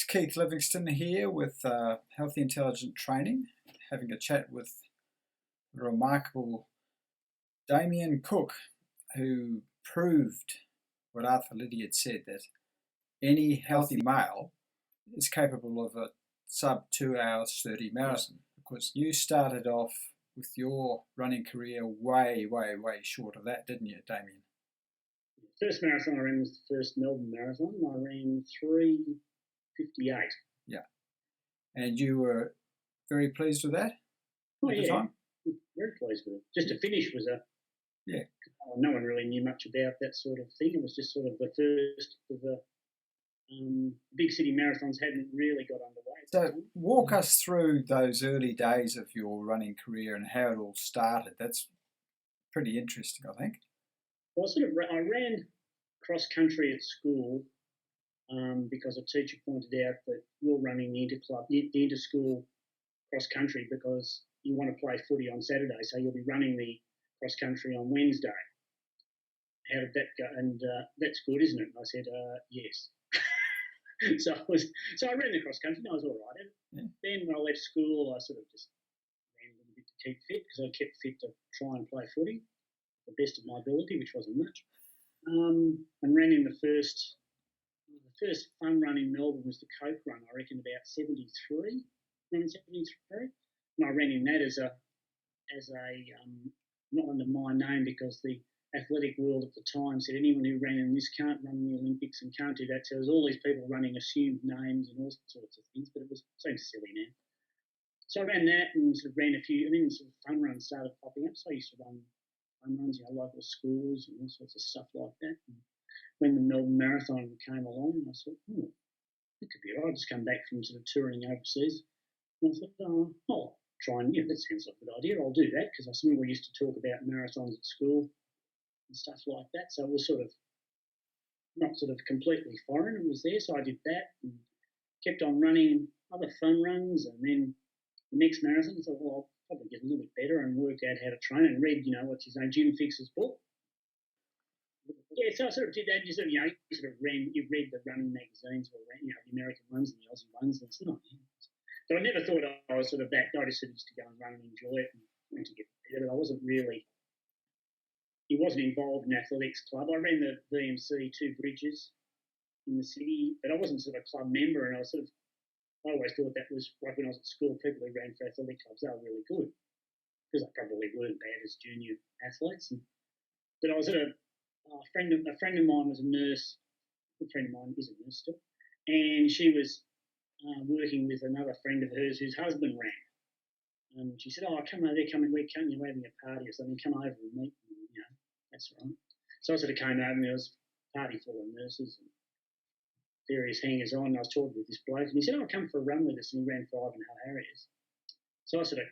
Keith Livingston here with Healthy Intelligent Training, having a chat with the remarkable Damien Cook, who proved what Arthur Liddy had said, that any healthy male is capable of a sub 2 hours 30 marathon, because you started off with your running career way short of that, didn't you, Damien? The first marathon I ran was the first Melbourne marathon. I ran 3:58. Yeah. And you were very pleased with that at the time? Very pleased with it. Just to finish was yeah. No one really knew much about that sort of thing. It was just sort of the first of the big city marathons hadn't really got underway. So walk us through those early days of your running career and how it all started. That's pretty interesting, I think. Well, I ran cross country at school because a teacher pointed out that you're running the inter-school cross country because you want to play footy on Saturday, so you'll be running the cross country on Wednesday. How did that go? And that's good, isn't it? And I said, yes. So I ran the cross country and I was all right at it. Yeah. Then when I left school, I sort of just ran a little bit to keep fit because I kept fit to try and play footy, the best of my ability, which wasn't much. And ran in the first fun run in Melbourne was the Coke run, I reckon about 73, 1973. And I ran in that as a not under my name because the athletic world at the time said anyone who ran in this can't run in the Olympics and can't do that. So there was all these people running assumed names and all sorts of things, but it seems silly now. So I ran that and sort of ran a few, and then sort of fun runs started popping up. So I used to run fun runs, local schools and all sorts of stuff like that. And when the Melbourne Marathon came along, I thought, it could be all right. I'll just come back from sort of touring overseas. And I thought, I'll try and, that sounds like a good idea. I'll do that because I remember we used to talk about marathons at school and stuff like that. So it was sort of not sort of completely foreign. It was there. So I did that and kept on running other fun runs. And then the next marathon, I thought, I'll probably get a little bit better and work out how to train and read, what's his name, Jim Fix's book. Yeah, so I sort of did that. You sort of read the running magazines or ran, the American ones and the Aussie ones. And so I never thought I was sort of that guy. I just used to go and run and enjoy it and want to get better. But I wasn't really. He wasn't involved in athletics club. I ran the VMC 2 Bridges in the city, but I wasn't sort of a club member. And I always thought that was like when I was at school. People who ran for athletic clubs, they were really good because I probably weren't bad as junior athletes. But I was at a friend of mine was a nurse. A friend of mine is a nurse still, and she was working with another friend of hers whose husband ran. And she said, come over there, we're having a party or something, come over and meet me, that's right. So I sort of came over and there was a party full of nurses and various hangers on, and I was talking with this bloke, and he said, come for a run with us, and he ran for Ivanhoe Harriers. So I sort of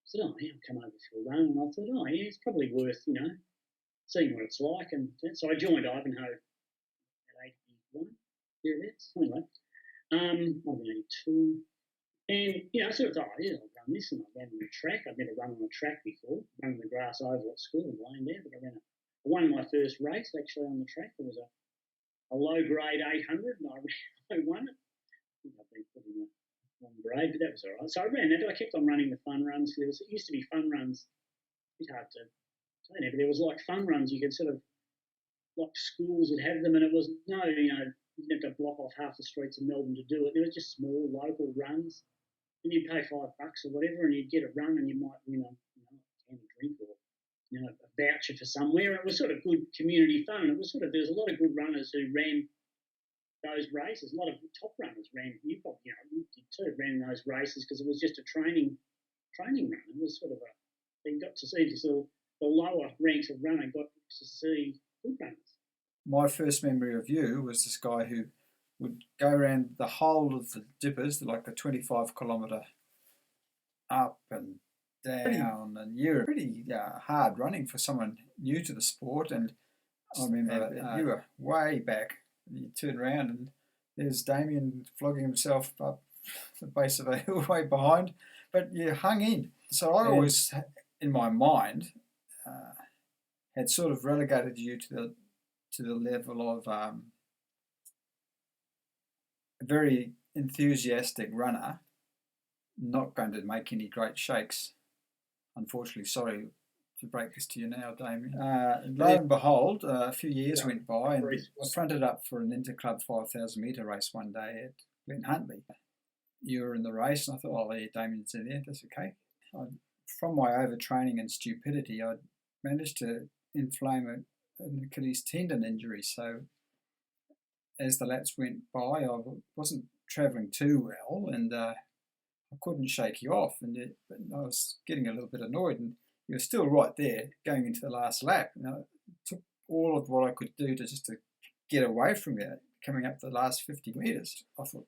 said, I'll come over for a run, and I thought, it's probably worth, seeing what it's like. And so I joined Ivanhoe at 81, thereabouts, anyway. I've been 82. And, I sort of thought, I'll run this. And I ran on the track. I'd never run on a track before, run on the grass oval at school and laying there. But I won my first race actually on the track. It was a low-grade 800, and I won it. I think I've been put in a long grade, but that was all right. So I ran that, but I kept on running the fun runs. It used to be fun runs. A bit hard to say now, but there was like fun runs. You could sort of, like schools would have them, and it was you didn't have to block off half the streets of Melbourne to do it. They were just small local runs, and you'd pay $5 or whatever, and you'd get a run, and you might win a drink or a voucher for somewhere. It was sort of good community fun. And it was there was a lot of good runners who ran those races. A lot of top runners ran. You probably you did too, ran those races because it was just a training run. It was sort of you got to see the lower ranks of runner got to see good runners. My first memory of you was this guy who would go around the whole of the dippers, like the 25-kilometre up and down, and you're pretty hard running for someone new to the sport. And I remember you were way back, and you turn around and there's Damien flogging himself up the base of a hill way behind, but you hung in. So I always, in my mind, had sort of relegated you to the level of a very enthusiastic runner, not going to make any great shakes. Unfortunately, sorry to break this to you now, Damien. Lo and behold, a few years went by, and I fronted up for an interclub 5,000 metre race one day at Glen Huntly. You were in the race, and I thought, oh, yeah, Damien's in there, that's okay. From my overtraining and stupidity, I managed to inflame an Achilles tendon injury. So as the laps went by, I wasn't travelling too well, and I couldn't shake you off. And I was getting a little bit annoyed, and you were still right there going into the last lap. And it took all of what I could do to get away from you coming up the last 50 metres. I thought,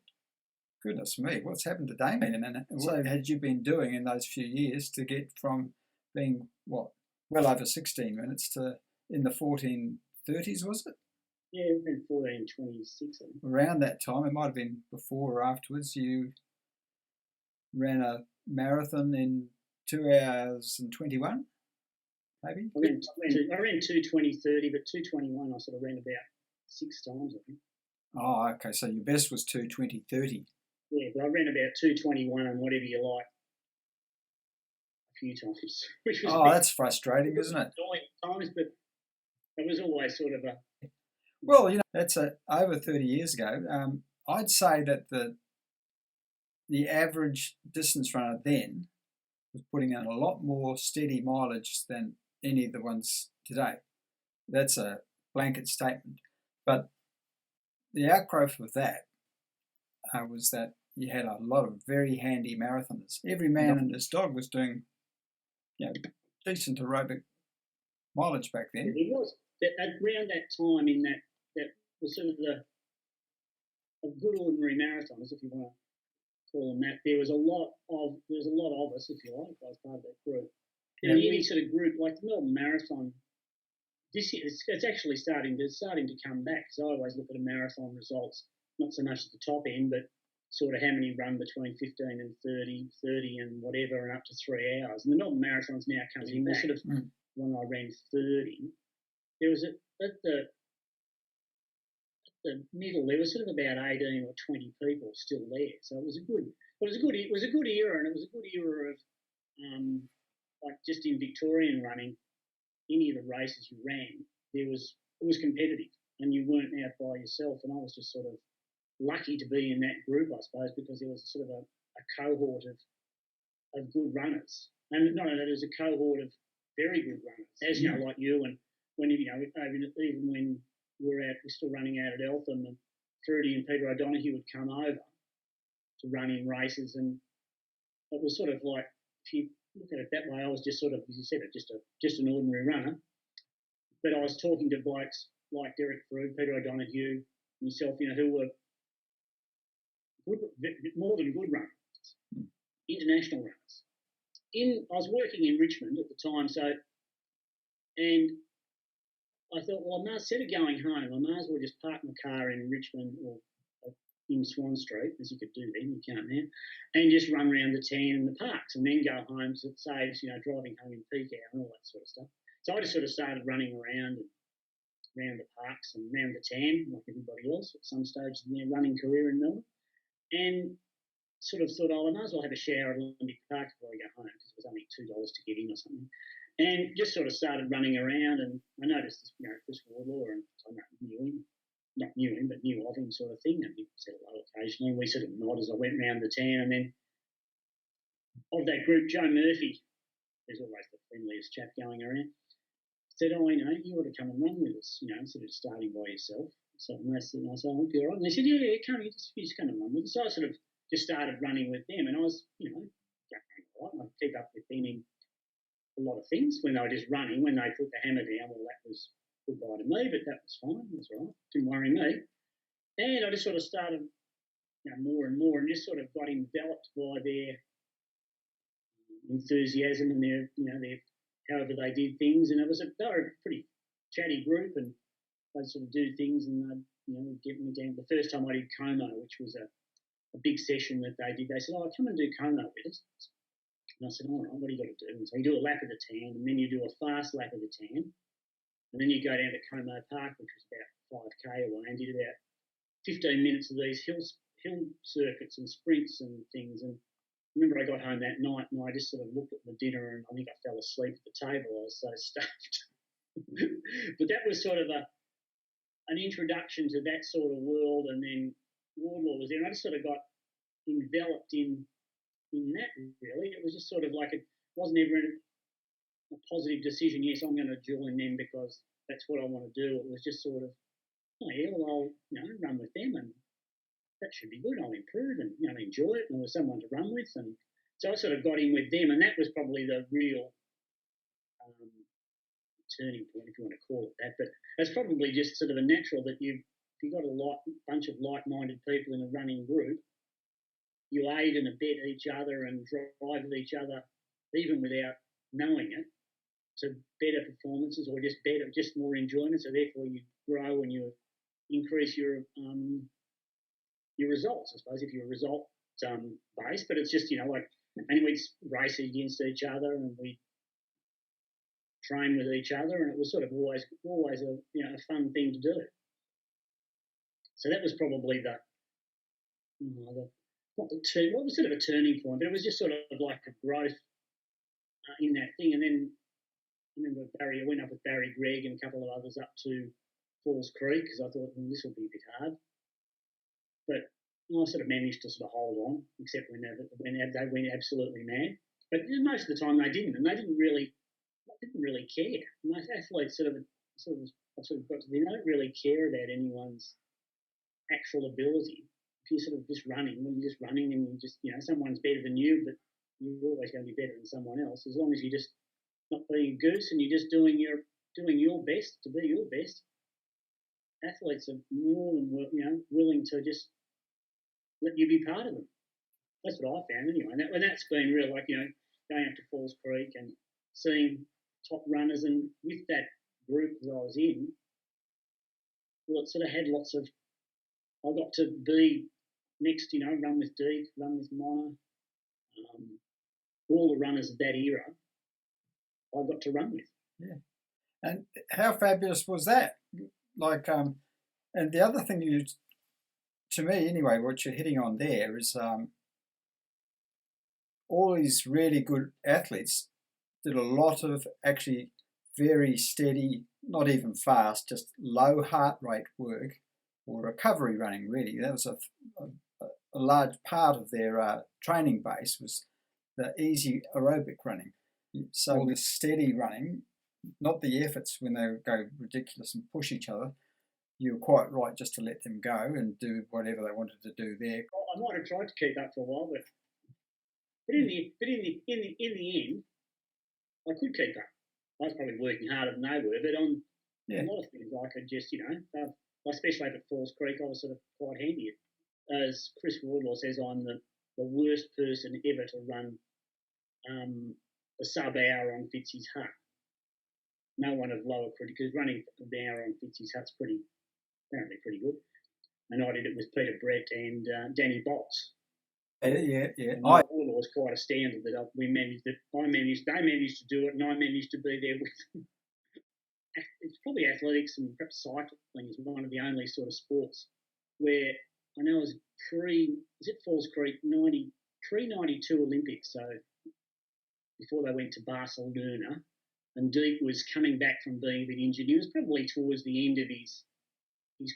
goodness me, what's happened to Damien? And what had you been doing in those few years to get from being, well over 16 minutes to in the 14:30s, was it? Yeah, it been 14:26. Around that time, it might have been before or afterwards, you ran a marathon in 2 hours and 21, maybe? I ran 2:20:30, but 2:21 I sort of ran about 6 times, I think. Oh, okay, so your best was 2:20:30. Yeah, but I ran about 2:21 and whatever you like a few times. Which was that's frustrating, isn't it? Times, but it was always sort of a... Well, that's over 30 years ago. I'd say that the average distance runner then was putting in a lot more steady mileage than any of the ones today. That's a blanket statement. But the outgrowth of that was that you had a lot of very handy marathoners. Every man and his dog was doing decent aerobic mileage back then. It was. Around that time, in that was sort of a good ordinary marathons, if you want to call them that. There was a lot of us, if you like, I was part of that group. And any sort of group like the Melbourne Marathon, this year it's actually starting to come back. So I always look at a marathon results, not so much at the top end, but sort of how many run between 15 and 30 and whatever, and up to 3 hours. And the Melbourne Marathon's now coming back. Sort of when I ran 30, there was at the middle there was sort of about 18 or 20 people still there. So it was a good era, and it was a good era of like just in Victorian running, any of the races you ran, it was competitive, and you weren't out by yourself. And I was just sort of lucky to be in that group, I suppose, because there was sort of a cohort of good runners, and not only that, there's a cohort of very good runners, as you know, like you, and when even when we're still running out at Eltham, and Fruity and Peter O'Donoghue would come over to run in races, and it was sort of like, if you look at it that way, I was just sort of, as you said, just an ordinary runner, but I was talking to blokes like Derek Fruit, Peter O'Donoghue, myself, who were good, more than good runners, international runners. I was working in Richmond at the time, and I thought, well, instead of going home, I may as well just park my car in Richmond or in Swan Street, as you could do then, you can't now, and just run around the town and the parks, and then go home, so it saves, driving home in peak hour and all that sort of stuff. So I just sort of started running around the parks and around the town, like everybody else at some stage in their running career in Melbourne, and sort of thought, I might as well have a shower at Olympic Park before I go home, because it was only $2 to get in or something. And just sort of started running around, and I noticed, Chris Wardlaw, and I not knew him, but knew of him, sort of thing. And he said hello occasionally. We sort of nod as I went round the town, and then of that group, Joe Murphy, who's always the friendliest chap going around, said, "Oh, you ought to come and run with us, instead of starting by yourself." So I said, "I'll be all right." And they said, "Yeah, come, you just come and run with us." So I sort of just started running with them, and I was, going all right. I'd keep up with them in a lot of things. When they were just running, when they put the hammer down, well, that was goodbye to me, but that was fine. It was all right. Didn't worry me. And I just sort of started, more and more, and just sort of got enveloped by their enthusiasm and their however they did things. And they were a pretty chatty group, and they'd sort of do things, and they'd get me down. The first time I did Como, which was a big session that they did, they said, "Oh, come and do Como with us." And I said, "All right, what do you got to do?" And so you do a lap of the town, and then you do a fast lap of the town, and then you go down to Como Park, which was about 5k away, and did about 15 minutes of these hill circuits and sprints and things. And I remember I got home that night and I just sort of looked at the dinner and I think I fell asleep at the table. I was so stuffed. But that was sort of an introduction to that sort of world. And then Wardlaw was there, and I just sort of got enveloped in that. Really, it was just sort of like it wasn't ever a positive decision. Yes, I'm going to join them because that's what I want to do. It was just sort of, oh yeah, well, I'll run with them, and that should be good. I'll improve and enjoy it, and there was someone to run with, and so I sort of got in with them, and that was probably the real turning point, if you want to call it that. But it's probably just sort of a natural that if you've got a bunch of like-minded people in a running group, you aid and abet each other and drive each other, even without knowing it, to better performances or just more enjoyment. So therefore, you grow and you increase your results. I suppose if you're result based, but it's just like, and we'd race against each other and we train with each other, and it was sort of always a fun thing to do. So that was probably what was sort of a turning point, but it was just sort of like a growth in that thing. And then I remember I went up with Barry Gregg and a couple of others up to Falls Creek because I thought, this will be a bit hard. But I sort of managed to sort of hold on, except when they went absolutely mad. But most of the time they didn't, and they didn't really care. Most athletes sort of got to they don't really care about anyone's actual ability. If you're sort of just running, when you're just running and you just someone's better than you, but you're always going to be better than someone else. As long as you're just not being a goose and you're just doing your best to be your best, athletes are more than willing to just let you be part of them. That's what I found anyway. And that's been real, like going up to Falls Creek and seeing top runners, and with that group that I was in, well, it sort of had lots of. I got to be next, run with Deek, run with Mona, all the runners of that era. I got to run with. Yeah, and how fabulous was that? Like, and the other thing to me anyway, what you're hitting on there is all these really good athletes did a lot of actually very steady, not even fast, just low heart rate work or recovery running, really. That was a large part of their training base, was the easy aerobic running. So all this steady running, not the efforts when they go ridiculous and push each other. You were quite right just to let them go and do whatever they wanted to do there. I might have tried to keep up for a while, but in the end, I could keep up. I was probably working harder than they were, but on a lot of things I could just, especially up at Falls Creek, I was sort of quite handy. As Chris Wardlaw says, I'm the worst person ever to run a sub-hour on Fitzy's Hut. No one of lower credit, because running an hour on Fitzy's Hut's apparently pretty good. And I did it with Peter Brett and Danny Bolts. Yeah. Wardlaw was quite a standard that they managed to do it, and I managed to be there with them. It's probably athletics and perhaps cycling is one of the only sort of sports where I know it was Falls Creek 92 Olympics, so before they went to Barcelona, and Deek was coming back from being a bit injured. He was probably towards the end of his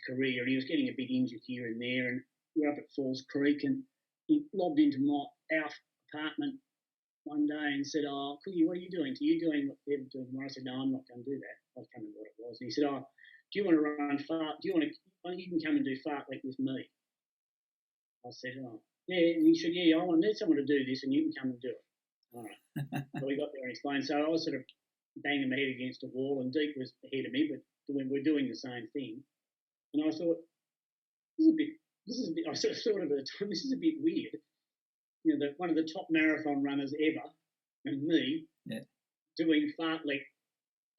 career, and he was getting a bit injured here and there, and we were up at Falls Creek, and he lobbed into our apartment one day and said, "Oh, Cookie, what are you doing? Are you doing what they're doing tomorrow?" I said, "No, I'm not going to do that." I can't remember what it was. And he said, "Oh, do you want to run fart? You can come and do fartlek with me." I said, "Oh, yeah." And he said, "Yeah, I need someone to do this, and you can come and do it." All right. So we got there and explained. So I was sort of banging my head against a wall, and Deek was ahead of me, but we're doing the same thing. And I thought, this is a bit. I sort of thought at the time, this is a bit weird. One of the top marathon runners ever, and me, doing fartlek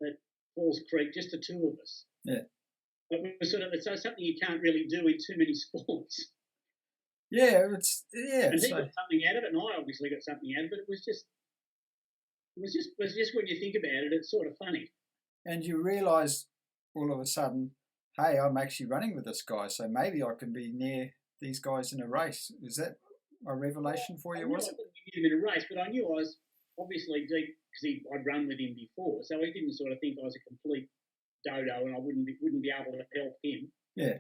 at Falls Creek, just the two of us. Yeah. But it's something you can't really do in too many sports. Yeah, And he got something out of it, and I obviously got something out of it. It was just when you think about it, it's sort of funny. And you realise all of a sudden, hey, I'm actually running with this guy, so maybe I can be near these guys in a race. Is that a revelation for you? Was I it? couldn't get him in a race, but I knew I was obviously deep because I'd run with him before, so he didn't sort of think I was a complete dodo and I wouldn't be able to help him Yeah.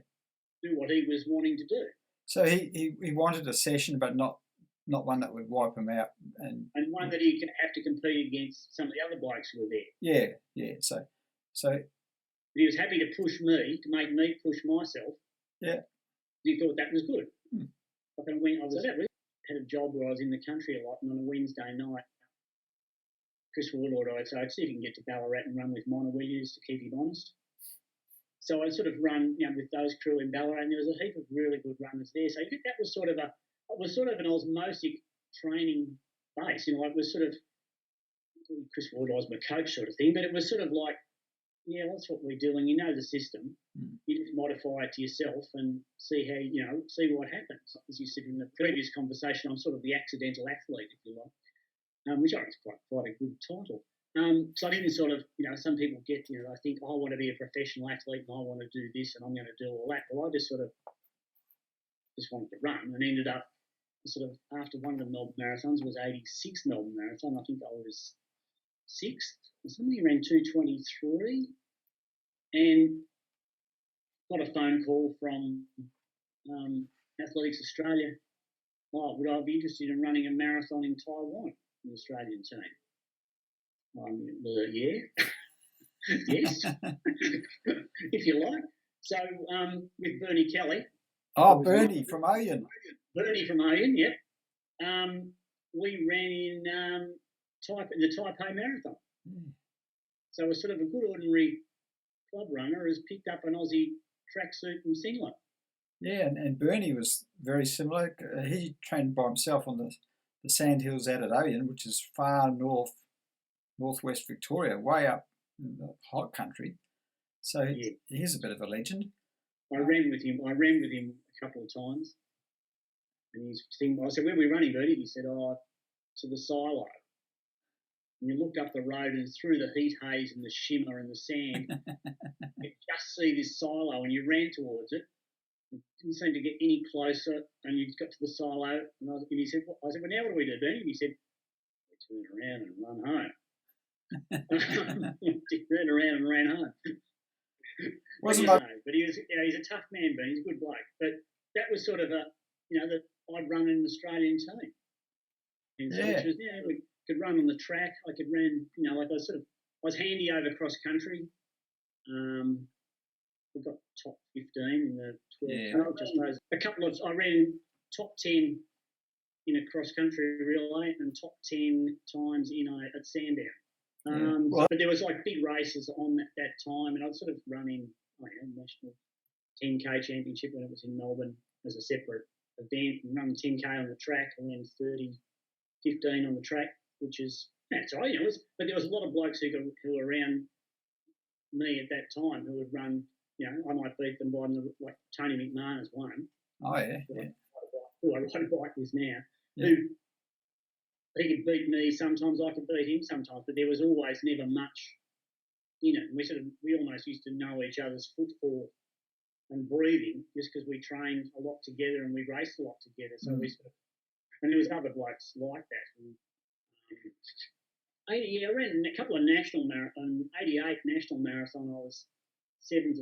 do what he was wanting to do. So he wanted a session, but not one that would wipe him out, and one that he could have to compete against some of the other blokes who were there. Yeah. So but he was happy to push me, to make me push myself. Yeah. He thought that was good. Hmm. I had a job where I was in the country a lot, and on a Wednesday night, Chris Wardlaw I'd say, I'd see if he can get to Ballarat and run with Moneghetti to keep him honest. So I'd sort of run, with those crew in Ballarat, and there was a heap of really good runners there. So that was sort of an osmotic training base. It was sort of Chris Wardlaw was my coach sort of thing, but it was sort of like, yeah, that's what we're doing. You know the system. You just modify it to yourself and see how, see what happens. As you said in the previous conversation, I'm sort of the accidental athlete, if you like, which I think is quite a good title. So I didn't sort of, some people get, I think, I want to be a professional athlete and I want to do this and I'm going to do all that. Well, I just wanted to run and ended up sort of after one of the Melbourne marathons was 86 Melbourne Marathon. I think I was sixth. Somebody ran 2:23 and got a phone call from Athletics Australia. Oh, would I be interested in running a marathon in Taiwan, the Australian team? Yeah, yes, if you like. So with Bernie Kelly. Oh, Bernie from Oyen. Bernie from Oyen, yep. We ran in the Taipei Marathon. So it was sort of a good ordinary club runner has picked up an Aussie tracksuit and singlet. Yeah, and Bernie was very similar. He trained by himself on the sandhills out at Oyen, which is far northwest Victoria, way up in the hot country. So he's a bit of a legend. I ran with him a couple of times. And I said, where are we running, Bernie? He said, to the silo. And you looked up the road and through the heat haze and the shimmer and the sand, you just see this silo and you ran towards it. It didn't seem to get any closer and you got to the silo and he said, I said, well, now what do we do, Bernie? And he said, we turn around and run home. Turned around and ran home. But he's a tough man, Bernie. He's a good bloke. But that was sort of that I'd run in an Australian team. And so which was, we could run on the track. I could run, I was handy over cross country. We got top 15 in the 12. I ran top 10 in a cross country relay and top 10 times at Sandown. But there was like big races on that time, and I'd sort of run in national 10K championship when it was in Melbourne as a separate event, and run 10K on the track, and then 15 on the track, which is that's right. But there was a lot of blokes who were around me at that time who would run. I might beat them by like Tony McMahon has won. Oh yeah. Who I ride a bike with now. Yeah. Who he could beat me sometimes, I could beat him sometimes, but there was always never much. We almost used to know each other's footfall and breathing just because we trained a lot together and we raced a lot together. So and there was other blokes like that. I ran a couple of national marathon, 88 national marathon. I was 5th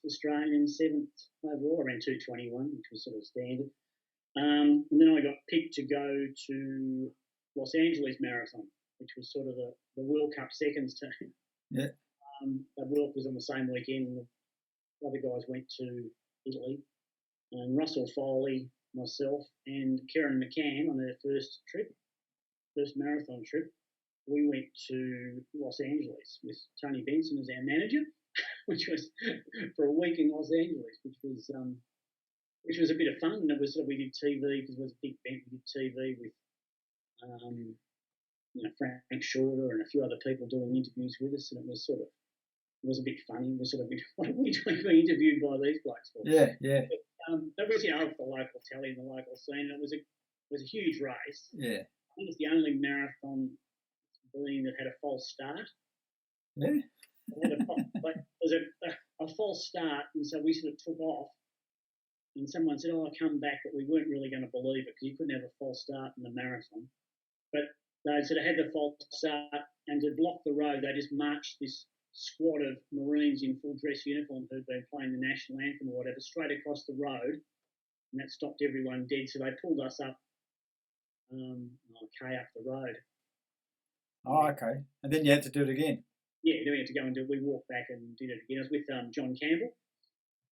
Australian, 7th overall. I ran 2:21, which was sort of standard. And then I got picked to go to Los Angeles Marathon, which was sort of the World Cup seconds team. Yeah. The World was on the same weekend, and the other guys went to Italy. And Russell Foley, myself, and Kerran McCann on their first marathon trip, we went to Los Angeles with Tony Benson as our manager, which was for a week in Los Angeles, which was a bit of fun. And it was we did TV because it was a big event. We did TV with Frank Shorter and a few other people doing interviews with us, and it was a bit funny. It was sort of what are we doing being interviewed by these blokes for? Yeah. That was the local telly and the local scene. It was a huge race. Yeah. I think it's the only marathon that had a false start. Yeah. It was a false start, and so we sort of took off. and someone said, "Oh, I'll come back," but we weren't really going to believe it because you couldn't have a false start in the marathon. But they said I had the false start, and to block the road, they just marched this squad of Marines in full dress uniform who'd been playing the national anthem or whatever straight across the road, and that stopped everyone dead. So they pulled us up, K up the road. Oh, okay. And then you had to do it again. Yeah, then we had to go and do it. We walked back and did it again. I was with John Campbell.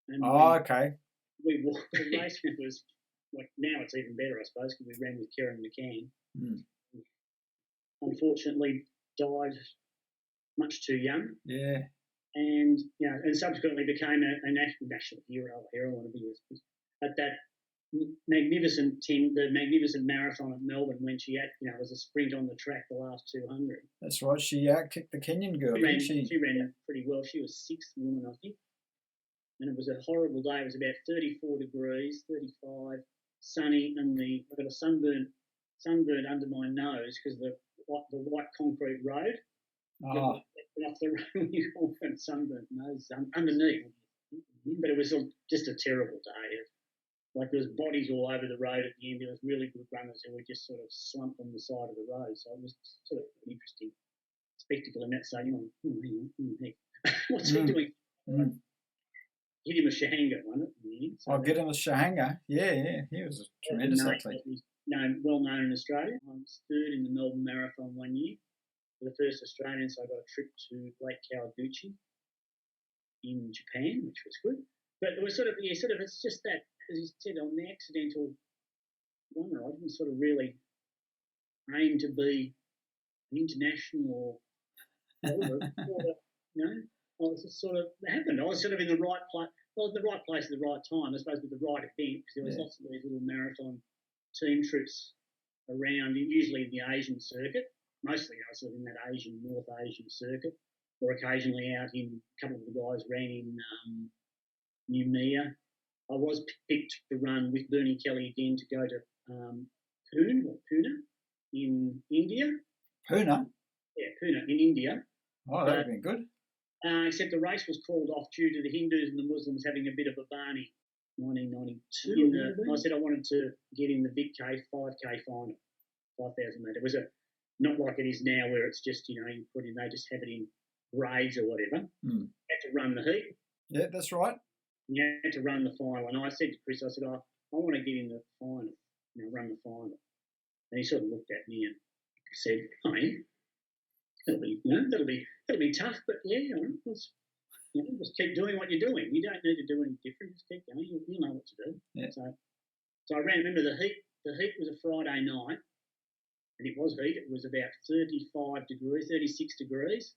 And okay. We walked the race. It was like now it's even better, I suppose, because we ran with Kerran and McCann. Unfortunately, died much too young. Yeah. And and subsequently became a national hero. At that the magnificent marathon at Melbourne when she had, was a sprint on the track the last 200. That's right. She outkicked the Kenyan girl, didn't she? She ran pretty well. She was sixth woman, I think. And it was a horrible day. It was about 34 degrees, 35, sunny, and I got a sunburn under my nose because the white concrete road. Oh. Off the road, you all got sunburnt nose underneath. But it was just a terrible day. Like there was bodies all over the road at the end. There was really good runners who were just sort of slumped on the side of the road. So it was sort of an interesting spectacle. And that's saying, what's he doing? Hit him a Shahanga one at the end. So get him a Shahanga. Yeah. He was a tremendous athlete. Well known in Australia. I was third in the Melbourne Marathon one year. For the first Australian, so I got a trip to Lake Kawaguchi in Japan, which was good. But it was it's just that, as you said, on the accidental runner, I didn't sort of really aim to be an international I was just sort of, it happened. I was sort of in the right place, the right place at the right time, I suppose, with the right event, because there was lots of these little marathon team trips around, usually in the Asian circuit. Mostly I was sort of in that North Asian circuit, or occasionally out in, a couple of the guys ran in Noumea. I was picked to run with Bernie Kelly again to go to Pune in India. Pune? Yeah, Pune in India. Oh, that would have been good. Except the race was called off due to the Hindus and the Muslims having a bit of a barney. 1992. I said I wanted to get in the Vic K 5K final, 5,000 metre. It was not like it is now where it's just, you put in, they just have it in grades or whatever. Had to run the heat. Yeah, that's right. You had to run the final. And I said to Chris, I said, I want to get in the final, run the final. And he sort of looked at me and said, that'll be tough, but just keep doing what you're doing. You don't need to do any different. Just keep going. You'll know what to do. Yeah. So I ran. Remember the heat? The heat was a Friday night, and it was heat. It was about 35 degrees, 36 degrees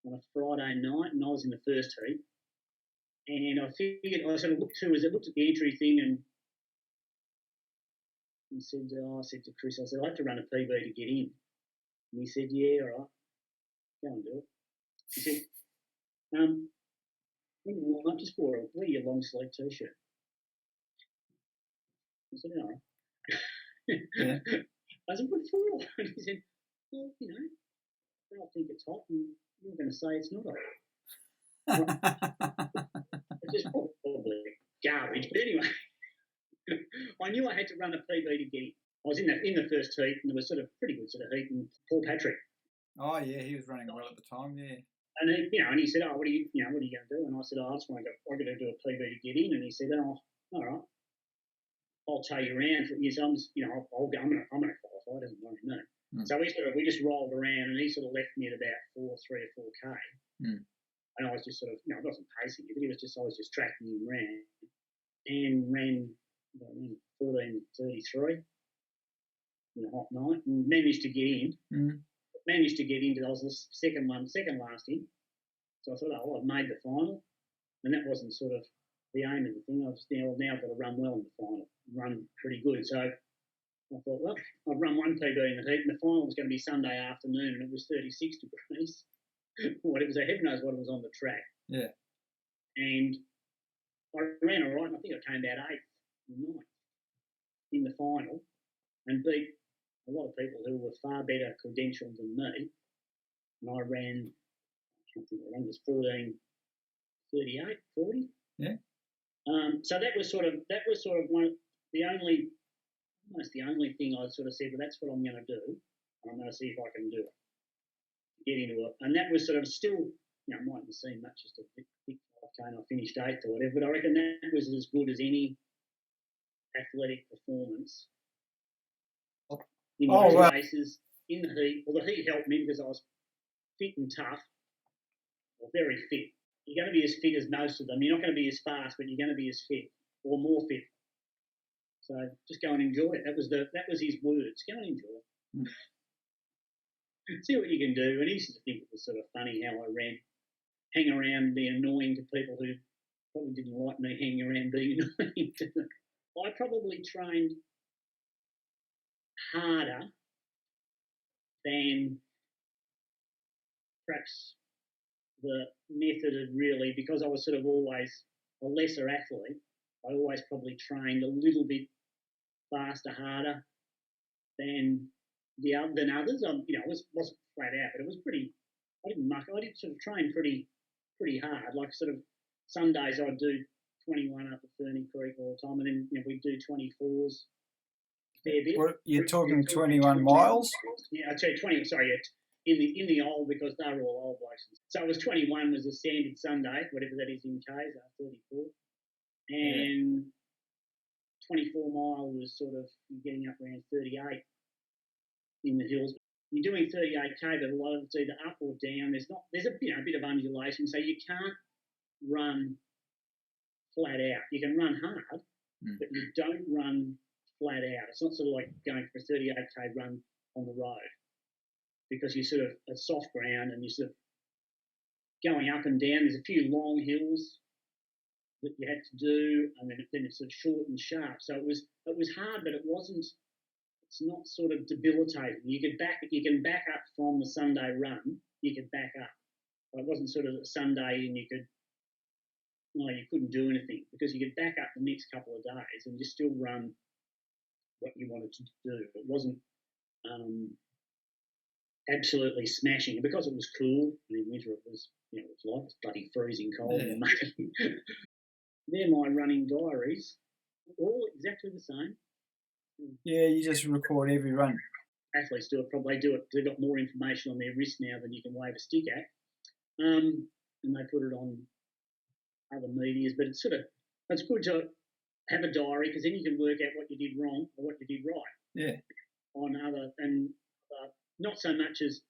on a Friday night, and I was in the first heat. And I figured I sort of looked at the entry thing and said, I said to Chris, I said, I have to run a PB to get in. And he said, yeah, all right, go and do it. He said, when you warm up, just wear your long sleeve t-shirt. I said, all right. Yeah. I said, what for? And he said, well, I think it's hot and you're going to say it's not hot. It's just probably garbage. But anyway, I knew I had to run a PB to get in. I was in the first heat, and there was sort of pretty good sort of heat, and Paul Patrick. Oh yeah, he was running well at the time, yeah. And he said, "Oh, what are you going to do?" And I said, "Oh, I just want to go. I'm going to do a PB to get in." And he said, "Oh, all right, I'll tow you around for years. I'm going to qualify. It doesn't worry me." So we just rolled around, and he sort of left me at about 3 or 4K. And I was just sort of, I wasn't pacing it, but I was just tracking him around, and ran 14:33 in a hot night, and managed to get in. Managed to get into. I was the second last in. So I thought, I've made the final, and that wasn't sort of the aim of the thing. Now I've got to run well in the final, run pretty good. So I thought, well, I've run one PB in the heat, and the final was going to be Sunday afternoon, and it was 36 degrees. What it was, heaven knows what it was on the track. Yeah. And I ran all right, and I think I came about 8th or 9th in the final, and beat a lot of people who were far better credentialed than me. And I ran, I was 14:38, 40. Yeah. So that was sort of almost the only thing I sort of said, well, that's what I'm going to do, and I'm going to see if I can do it, get into it. And that was sort of still, it mightn't seem much, just a big 5K, and I finished 8th or whatever, but I reckon that was as good as any athletic performance in those races, in the heat. Well, the heat helped me because I was fit and tough, or very fit. You're going to be as fit as most of them. You're not going to be as fast, but you're going to be as fit or more fit. So just go and enjoy it. That was his words. Go and enjoy it. See what you can do. And he used to think it was sort of funny how I hang around, be annoying to people who probably didn't like me hanging around being annoying to them. I probably trained harder than perhaps the method had really, because I was sort of always a lesser athlete, I always probably trained a little bit faster, harder than others. I wasn't flat out, but it was pretty. I did sort of train pretty hard. Like sort of some days I'd do 21 up at Ferny Creek all the time, and then we'd do 24s a fair bit. You're talking 21 miles? Yeah, I'd say 20. Sorry, in the old, because they were all old blokes. So it was 21 was a standard Sunday, whatever that is in Ks, 34, and 24 mile was sort of getting up around 38 in the hills. You're doing 38k, but a lot of it's either up or down. There's a bit of undulation, so you can't run flat out. You can run hard, but you don't run flat out. It's not sort of like going for a 38k run on the road, because you're sort of a soft ground and you're sort of going up and down. There's a few long hills that you had to do, and then it's sort of short and sharp. So it was hard, but it wasn't. It's not sort of debilitating. You can back up from the Sunday run. You could back up. It wasn't sort of a Sunday and you couldn't do anything, because you could back up the next couple of days and just still run what you wanted to do. It wasn't absolutely smashing, because it was cool, and in winter it was bloody freezing cold. Yeah. They're my running diaries, all exactly the same. Yeah, you just record every run. Athletes do it. Probably do it. They've got more information on their wrist now than you can wave a stick at, and they put it on other medias. But it's good to have a diary, because then you can work out what you did wrong or what you did right. Yeah. Not so much as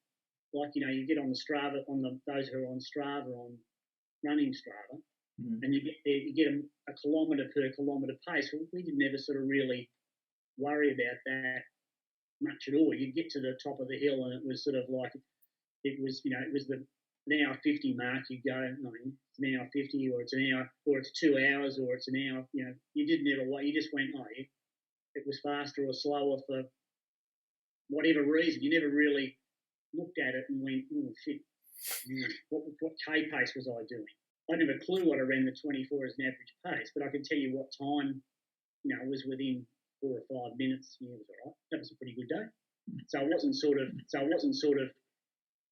like you get on the Strava, those who are on Strava, on running Strava, and you get a kilometre per kilometre pace. Well, we didn't ever sort of really worry about that much at all. You'd get to the top of the hill and it was sort of like it was an hour 50 mark. You'd go, no, it's an hour 50, or it's an hour, or it's 2 hours, or it's an hour. You didn't ever wait. You just went, it was faster or slower for whatever reason. You never really looked at it and went, oh shit, what K pace was I doing? I didn't have a clue what I ran the 24 as an average pace, but I can tell you what time, it was within 4 or 5 minutes. Yeah, it was all right. That was a pretty good day. So I wasn't sort of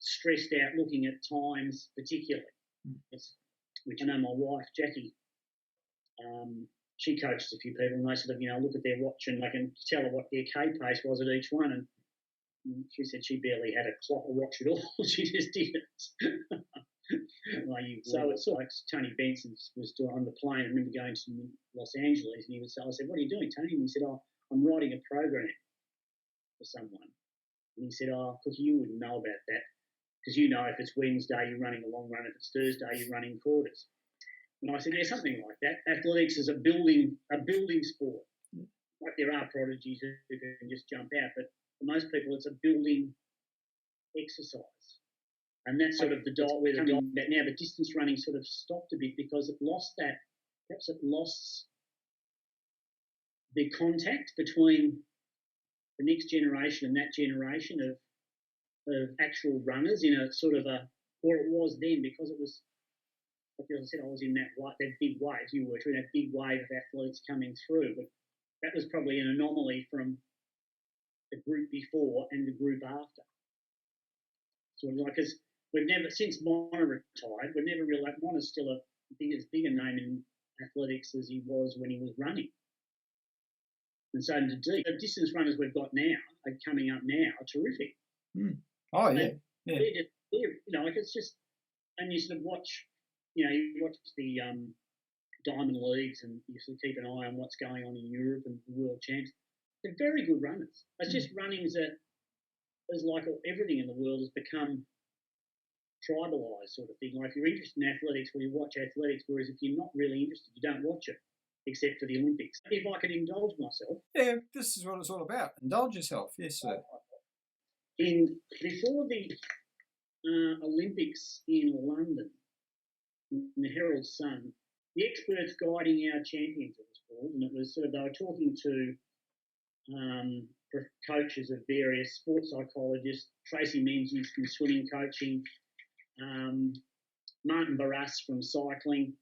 stressed out looking at times particularly. Which I know my wife Jackie, she coaches a few people, and they sort of look at their watch and they can tell her what their K pace was at each one. And she said she barely had a clock or watch at all. She just did it. So it's sort of like Tony Benson was on the plane. I remember going to Los Angeles, and I said, "What are you doing, Tony?" And he said, "I'm writing a program for someone." And he said, "Cookie, you wouldn't know about that, because if it's Wednesday you're running a long run, if it's Thursday you're running quarters." And I said, "Yeah, something like that. Athletics is a building sport. Like there are prodigies who can just jump out, but for most people it's a building exercise." And that's sort of where the now the distance running sort of stopped a bit, because it lost the contact between the next generation and that generation of actual runners in a sort of or it was then, because it was, like I said, I was in that big wave. You were in that big wave of athletes coming through, but that was probably an anomaly from the group before and the group after. So because we've never, since Mona retired, we've never really, Mona's still a bigger name in athletics athletics as he was when he was running. And so the distance runners we've got now are coming up now are terrific. Mm. Oh, yeah. Yeah. They're, like it's just, and you sort of watch, you watch the Diamond Leagues and you sort of keep an eye on what's going on in Europe and the World Champs. They're very good runners. It's just running's as like everything in the world has become tribalised sort of thing. Like if you're interested in athletics, well, you watch athletics, whereas if you're not really interested, you don't watch it, except for the Olympics. If I can indulge myself. Yeah, this is what it's all about. Indulge yourself, yes, sir. Before the Olympics in London, in the Herald Sun, the experts guiding our champions, it was called, and it was sort of, they were talking to coaches of various sports psychologists, Tracy Menzies from swimming coaching, Martin Barras from cycling,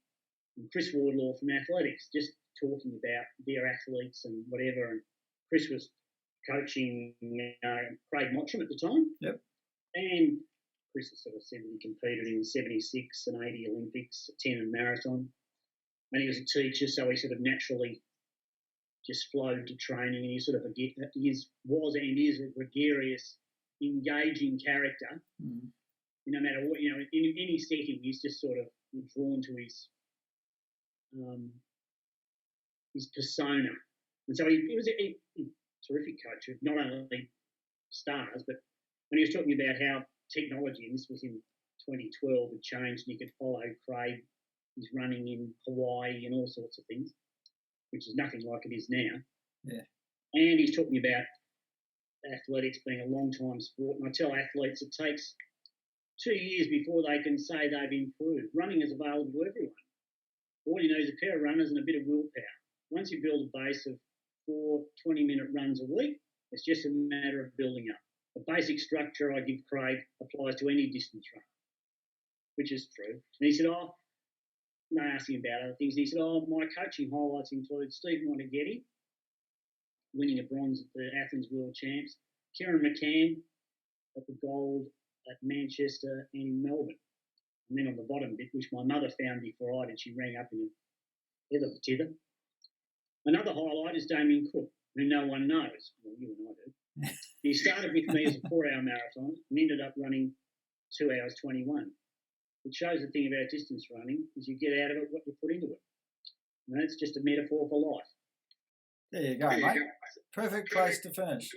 and Chris Wardlaw from athletics, just talking about their athletes and whatever. And Chris was coaching Craig Mottram at the time. Yep. And Chris has sort of said that he competed in 76 and 80 Olympics, 10 and marathon. And he was a teacher, so he sort of naturally just flowed to training, and he sort of was and is a gregarious, engaging character. Mm. No matter what, in any setting, he's just sort of drawn to his persona. And so he was a terrific coach of not only stars, but when he was talking about how technology, and this was in 2012, had changed, and you could follow Craig, he's running in Hawaii and all sorts of things, which is nothing like it is now. Yeah. And he's talking about athletics being a long-time sport, and I tell athletes it takes 2 years before they can say they've improved. Running is available to everyone. All you need is a pair of runners and a bit of willpower. Once you build a base of 4 20-minute runs a week, it's just a matter of building up. The basic structure I give Craig applies to any distance run, which is true. And he said, they asked him about other things. And he said, my coaching highlights include Steve Moneghetti winning a bronze at the Athens World Champs, Kerran McCann at the gold at Manchester and in Melbourne. And then on the bottom bit, which my mother found before I did, she rang up in a heather tither. Another highlight is Damien Cook, who no one knows. Well, you and I do. He started with me as a 4-hour marathon and ended up running 2 hours 21. It shows the thing about distance running is you get out of it what you put into it. And that's just a metaphor for life. There you go, mate. Perfect place to finish.